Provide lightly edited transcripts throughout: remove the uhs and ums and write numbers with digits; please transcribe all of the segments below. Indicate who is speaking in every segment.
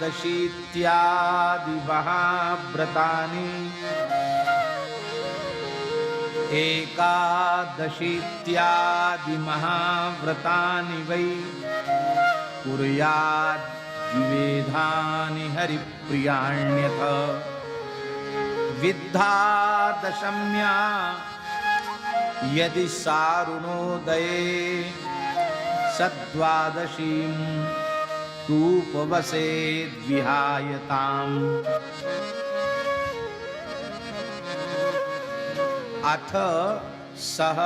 Speaker 1: एकादशीत्यादि महाव्रतानि एकादशीत्यादि महाव्रतानि वै कुर्याद् द्विवेधानि हरिप्रियाण्यथ विद्धा दशम्या यदि सारुणोदये सद्वादशीं तूपवसेद् विहायताम् अथ सह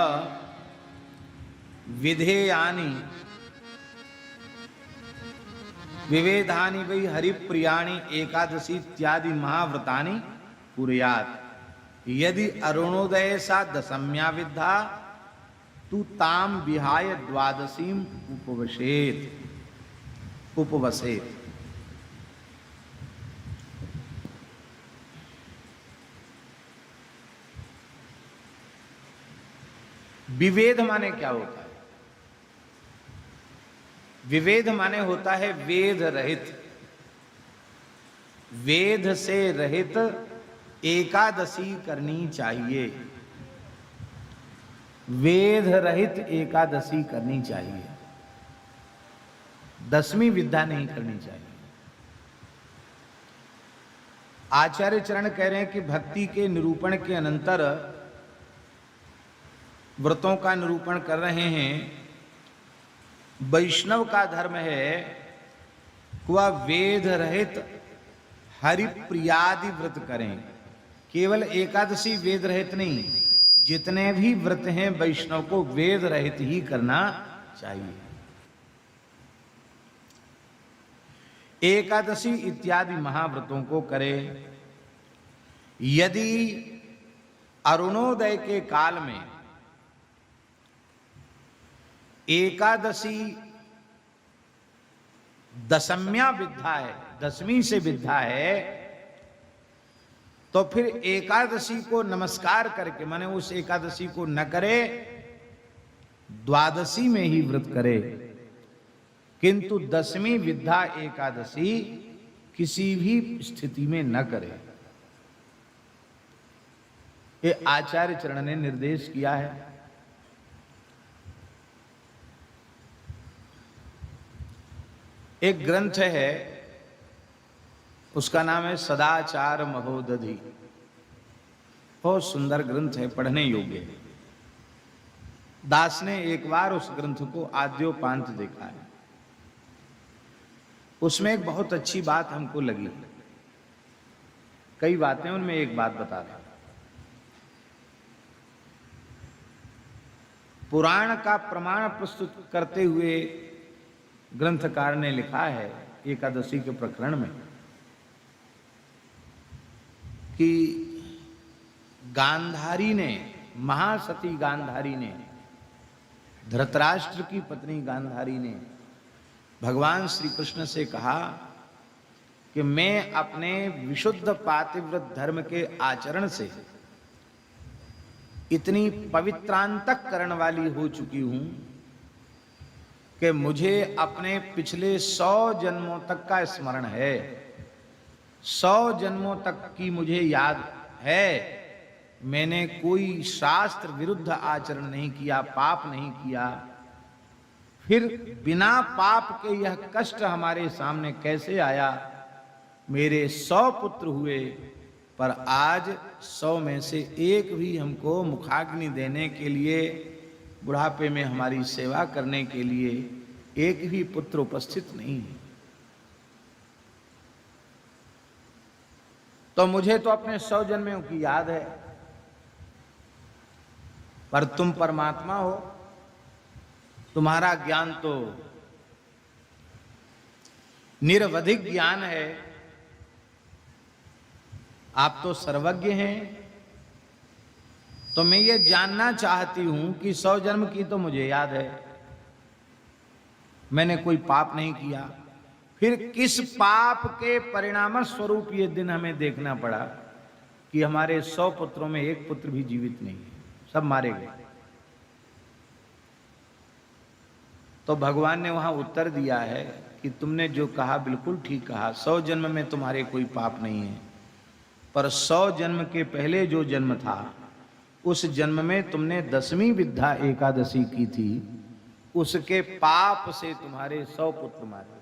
Speaker 1: विधेयानि विवेधानि वै हरिप्रियाणि एकादशी इत्यादि महाव्रतानि कुर्यात् यदि अरुणोदय सा दशम्या विद्धा तु ताम विहाय द्वादशीम उपवसेत। विवेद माने क्या होता है? विवेद माने होता है वेद रहित, वेद से रहित एकादशी करनी चाहिए, वेद रहित एकादशी करनी चाहिए, दसवीं विद्या नहीं करनी चाहिए। आचार्य चरण कह रहे हैं कि भक्ति के निरूपण के अनंतर व्रतों का निरूपण कर रहे हैं। वैष्णव का धर्म है वह वेद रहित हरिप्रियादि व्रत करें। केवल एकादशी वेद रहित नहीं, जितने भी व्रत हैं वैष्णव को वेद रहित ही करना चाहिए। एकादशी इत्यादि महाव्रतों को करे। यदि अरुणोदय के काल में एकादशी दशम्या विद्या है, दसवीं से विद्या है, तो फिर एकादशी को नमस्कार करके माने उस एकादशी को न करे, द्वादशी में ही व्रत करे। किंतु दसवीं विद्या एकादशी किसी भी स्थिति में न करे। ये आचार्य चरण ने निर्देश किया है। एक ग्रंथ है, उसका नाम है सदाचार महोदधि। बहुत सुंदर ग्रंथ है, पढ़ने योग्य है। दास ने एक बार उस ग्रंथ को आद्योपांत देखा है। उसमें एक बहुत अच्छी बात हमको लगी। कई बातें, उनमें एक बात बता रहा। पुराण का प्रमाण प्रस्तुत करते हुए ग्रंथकार ने लिखा है एकादशी के प्रकरण में कि गांधारी ने, महासती गांधारी ने, धृतराष्ट्र की पत्नी गांधारी ने भगवान श्री कृष्ण से कहा कि मैं अपने विशुद्ध पातिव्रत धर्म के आचरण से इतनी पवित्रांतक करण वाली हो चुकी हूं कि मुझे अपने पिछले 100 जन्मों तक का स्मरण है। 100 जन्मों तक की मुझे याद है। मैंने कोई शास्त्र विरुद्ध आचरण नहीं किया, पाप नहीं किया। फिर बिना पाप के यह कष्ट हमारे सामने कैसे आया? मेरे 100 पुत्र हुए, पर आज 100 में से एक भी हमको मुखाग्नि देने के लिए, बुढ़ापे में हमारी सेवा करने के लिए एक भी पुत्र उपस्थित नहीं है। तो मुझे तो अपने 100 जन्मों की याद है, पर तुम परमात्मा हो, तुम्हारा ज्ञान तो निरवधिक ज्ञान है, आप तो सर्वज्ञ हैं। तो मैं ये जानना चाहती हूं कि 100 जन्म की तो मुझे याद है, मैंने कोई पाप नहीं किया, फिर किस पाप के परिणाम स्वरूप ये दिन हमें देखना पड़ा कि हमारे 100 पुत्रों में एक पुत्र भी जीवित नहीं है, सब मारे गए। तो भगवान ने वहां उत्तर दिया है कि तुमने जो कहा बिल्कुल ठीक कहा, 100 जन्म में तुम्हारे कोई पाप नहीं है, पर 100 जन्म के पहले जो जन्म था उस जन्म में तुमने 10वीं विद्या एकादशी की थी, उसके पाप से तुम्हारे 100 पुत्र मारे।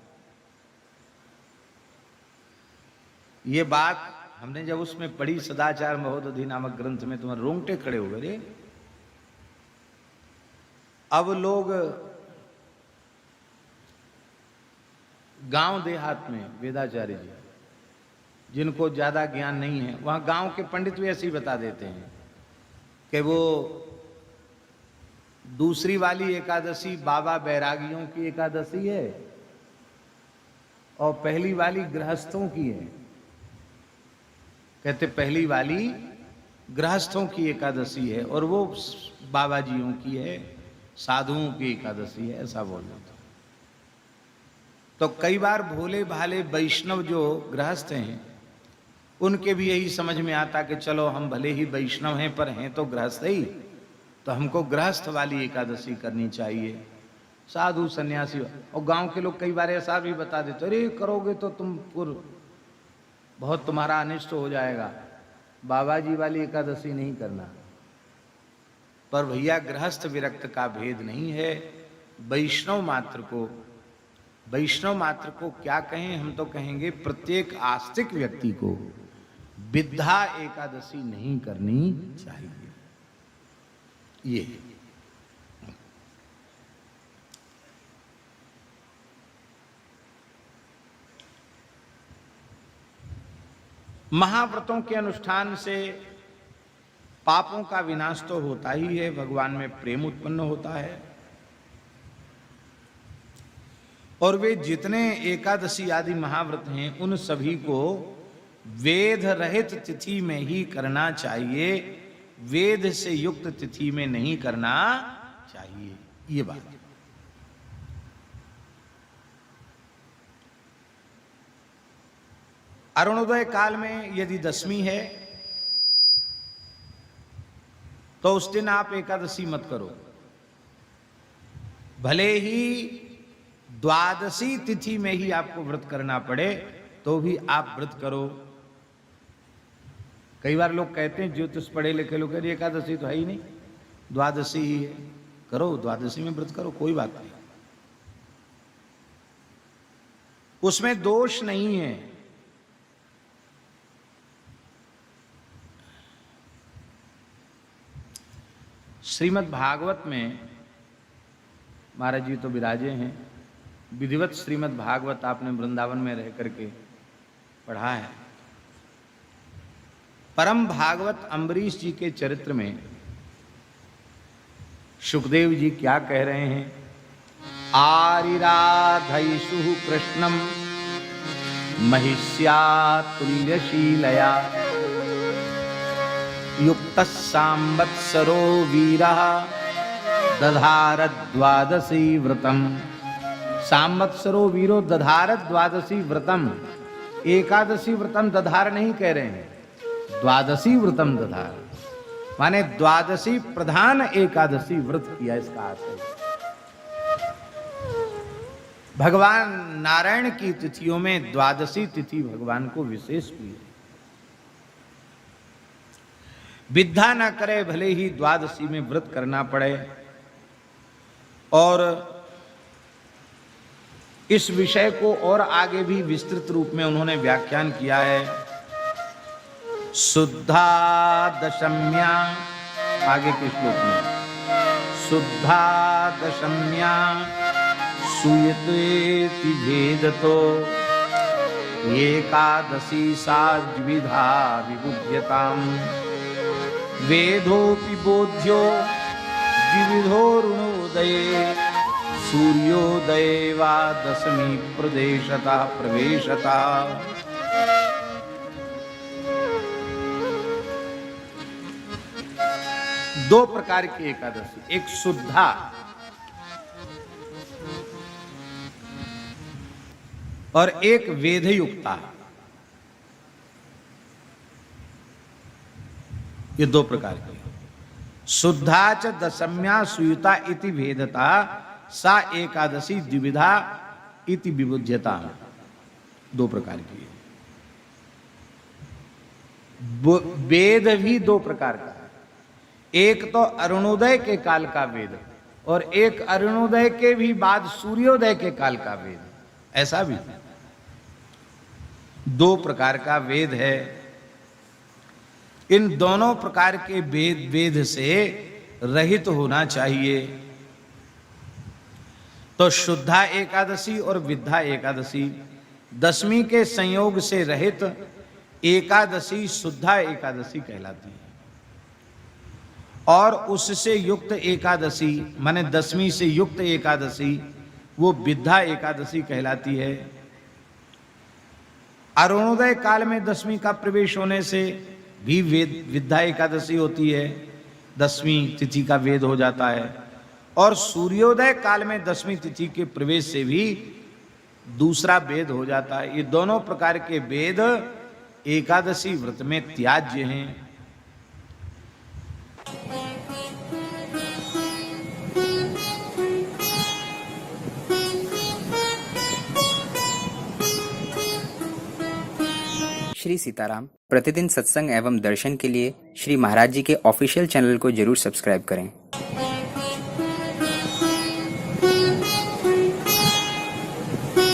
Speaker 1: ये बात हमने जब उसमें पढ़ी सदाचार महोदधि नामक ग्रंथ में, तुम्हारे रोंगटे खड़े हो गए। अब लोग गांव देहात में वेदाचार्य जी, जिनको ज्यादा ज्ञान नहीं है, वहां गांव के पंडित भी ऐसे ही बता देते हैं कि वो दूसरी वाली एकादशी बाबा बैरागियों की एकादशी है और पहली वाली गृहस्थों की है। कहते पहली वाली गृहस्थों की एकादशी है और वो बाबा जियों की है, साधुओं की एकादशी है, ऐसा बोल रहे थे। तो कई बार भोले भाले वैष्णव जो गृहस्थ हैं उनके भी यही समझ में आता कि चलो हम भले ही वैष्णव हैं पर हैं तो गृहस्थ ही, तो हमको गृहस्थ वाली एकादशी करनी चाहिए। साधु सन्यासी और गांव के लोग कई बार ऐसा भी बता देते, अरे करोगे तो तुम बहुत तुम्हारा अनिष्ट हो जाएगा, बाबा जी वाली एकादशी नहीं करना। पर भैया गृहस्थ विरक्त का भेद नहीं है। वैष्णव मात्र को क्या कहें, हम तो कहेंगे प्रत्येक आस्तिक व्यक्ति को विद्या एकादशी नहीं करनी चाहिए। ये महाव्रतों के अनुष्ठान से पापों का विनाश तो होता ही है, भगवान में प्रेम उत्पन्न होता है, और वे जितने एकादशी आदि महाव्रत हैं उन सभी को वेद रहित तिथि में ही करना चाहिए, वेद से युक्त तिथि में नहीं करना चाहिए। ये बात अरुणोदय काल में यदि 10वीं है तो उस दिन आप एकादशी मत करो, भले ही द्वादशी तिथि में ही आपको व्रत करना पड़े तो भी आप व्रत करो। कई बार लोग कहते हैं, ज्योतिष पढ़े लिखे लोग, एकादशी तो है ही नहीं, द्वादशी ही है, करो द्वादशी में व्रत करो, कोई बात नहीं, उसमें दोष नहीं है। श्रीमद् भागवत में महाराज जी तो विराजे हैं, विधिवत श्रीमद् भागवत आपने वृंदावन में रह करके पढ़ा है। परम भागवत अम्बरीश जी के चरित्र में सुखदेव जी क्या कह रहे हैं, आरिराधयिषु कृष्णम महिष्या तुल्यशीलया युक्तः सांवत्सरो वीरः दधार द्वादशी व्रतम। सांवत्सरो वीरो दधार द्वादशी व्रतम, एकादशी व्रतम दधार नहीं कह रहे हैं, द्वादशी व्रतम दधार, माने द्वादशी प्रधान एकादशी व्रत किया, इसका आशय। भगवान नारायण की तिथियों में द्वादशी तिथि भगवान को विशेष प्रिय है। विद्या न करे भले ही द्वादशी में व्रत करना पड़े। और इस विषय को और आगे भी विस्तृत रूप में उन्होंने व्याख्यान किया है। शुद्धा दशम्या, आगे के श्लोक में, शुद्धा दशम्या सूयतेति भेदतो एकादशी साज्विधा विबुध्यताम् वेदोपि बोध्यो द्विविधोरुणोदये सूर्योदये वा दशमी प्रदेशतः प्रवेशता। दो प्रकार की एकादशी, एक शुद्धा और एक वेदयुक्ता, ये दो प्रकार की। शुद्धा च दशम्या सुयुता इति भेदता सा एकादशी द्विविधा इति विबुध्यता। 2 प्रकार की है। वेद भी 2 प्रकार का है। एक तो अरुणोदय के काल का वेद और एक अरुणोदय के भी बाद सूर्योदय के काल का वेद, ऐसा भी 2 प्रकार का वेद है। इन दोनों प्रकार के वेद से रहित होना चाहिए। तो शुद्धा एकादशी और विद्या एकादशी, 10वीं के संयोग से रहित एकादशी शुद्धा एकादशी कहलाती है, और उससे युक्त एकादशी माने 10वीं से युक्त एकादशी वो विद्या एकादशी कहलाती है। अरुणोदय काल में 10वीं का प्रवेश होने से भी विद्या एकादशी होती है, 10वीं तिथि का वेद हो जाता है, और सूर्योदय काल में 10वीं तिथि के प्रवेश से भी दूसरा वेद हो जाता है। ये दोनों प्रकार के वेद एकादशी व्रत में त्याज्य हैं।
Speaker 2: श्री सीताराम प्रतिदिन सत्संग एवं दर्शन के लिए श्री महाराज जी के ऑफिशियल चैनल को जरूर सब्सक्राइब करें।